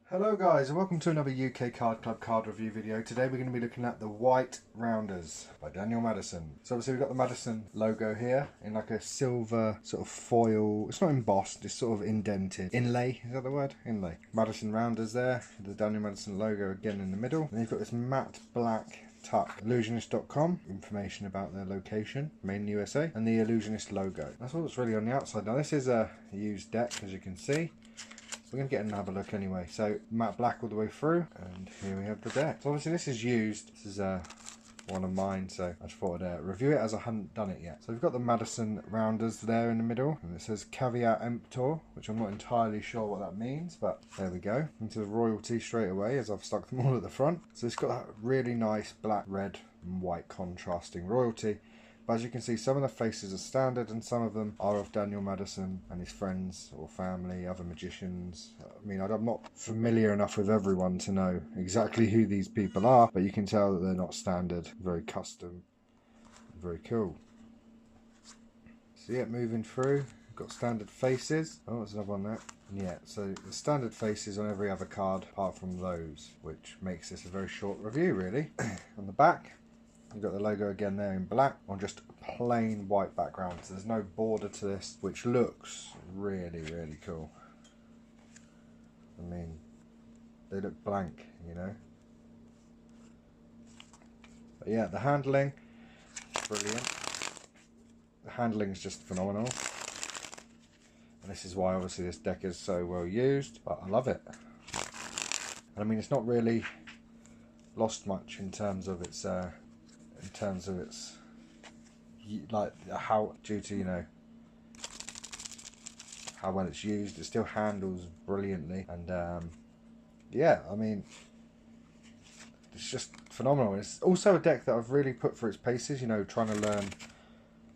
Hello guys and welcome to another UK Card Club card review video. Today we're going to be looking at the White Rounders by Daniel Madison. So obviously we've got the Madison logo here in like a silver sort of foil. It's not embossed, it's sort of indented. Inlay, is that the word? Inlay. Madison Rounders there, the Daniel Madison logo again in the middle. And you've got this matte black tuck. Ellusionist.com, information about their location, made in USA, and the Ellusionist logo. That's all that's really on the outside. Now this is a used deck, as you can see. We're going to get and have a look anyway. So matte black all the way through, and here we have the deck. So obviously this is used. This is one of mine, so I just thought I'd review it as I hadn't done it yet. So we've got the Madison Rounders there in the middle, and it says Caveat Emptor, which I'm not entirely sure what that means, but there we go. Into the royalty straight away, as I've stuck them all at the front. So it's got that really nice black, red and white contrasting royalty. But as you can see, some of the faces are standard and some of them are of Daniel Madison and his friends or family, other magicians. I mean, I'm not familiar enough with everyone to know exactly who these people are, but you can tell that they're not standard, very custom, very cool. So yeah, moving through, we've got standard faces. Oh, there's another one there. Yeah, so the standard faces on every other card apart from those, which makes this a very short review really. On the back, you've got the logo again there in black on just a plain white background. So there's no border to this, which looks really, really cool. I mean, they look blank, you know. But yeah, the handling, brilliant. The handling is just phenomenal. And this is why obviously this deck is so well used, but I love it. And I mean, it's not really lost much in terms of its like how, due to, you know, how well it's used. It still handles brilliantly, and yeah, I mean, it's just phenomenal. It's also a deck that I've really put for its paces, you know, trying to learn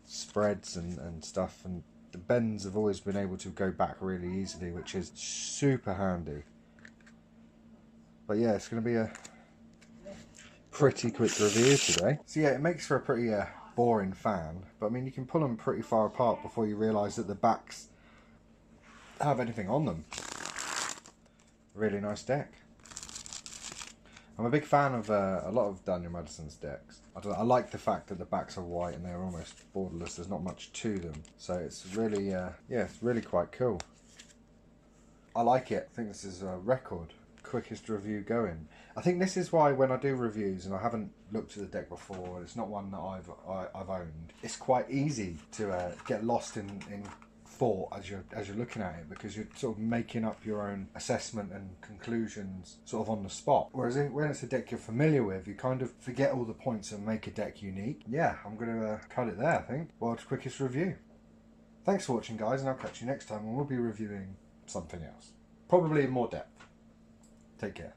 spreads and stuff, and the bends have always been able to go back really easily, which is super handy. But yeah, it's going to be a pretty quick review today. So yeah, it makes for a pretty boring fan, but I mean, you can pull them pretty far apart before you realise that the backs have anything on them. Really nice deck. I'm a big fan of a lot of Daniel Madison's decks. I like the fact that the backs are white and they're almost borderless. There's not much to them, so it's really yeah, it's really quite cool. I like it. I think this is a record quickest review going. I think this is why when I do reviews and I haven't looked at the deck before, it's not one that I've owned, it's quite easy to get lost in thought as you're looking at it, because you're sort of making up your own assessment and conclusions sort of on the spot. Whereas when it's a deck you're familiar with, you kind of forget all the points and make a deck unique. Yeah, I'm going to cut it there, I think. World's quickest review. Thanks for watching, guys, and I'll catch you next time when we'll be reviewing something else. Probably in more depth. Take care.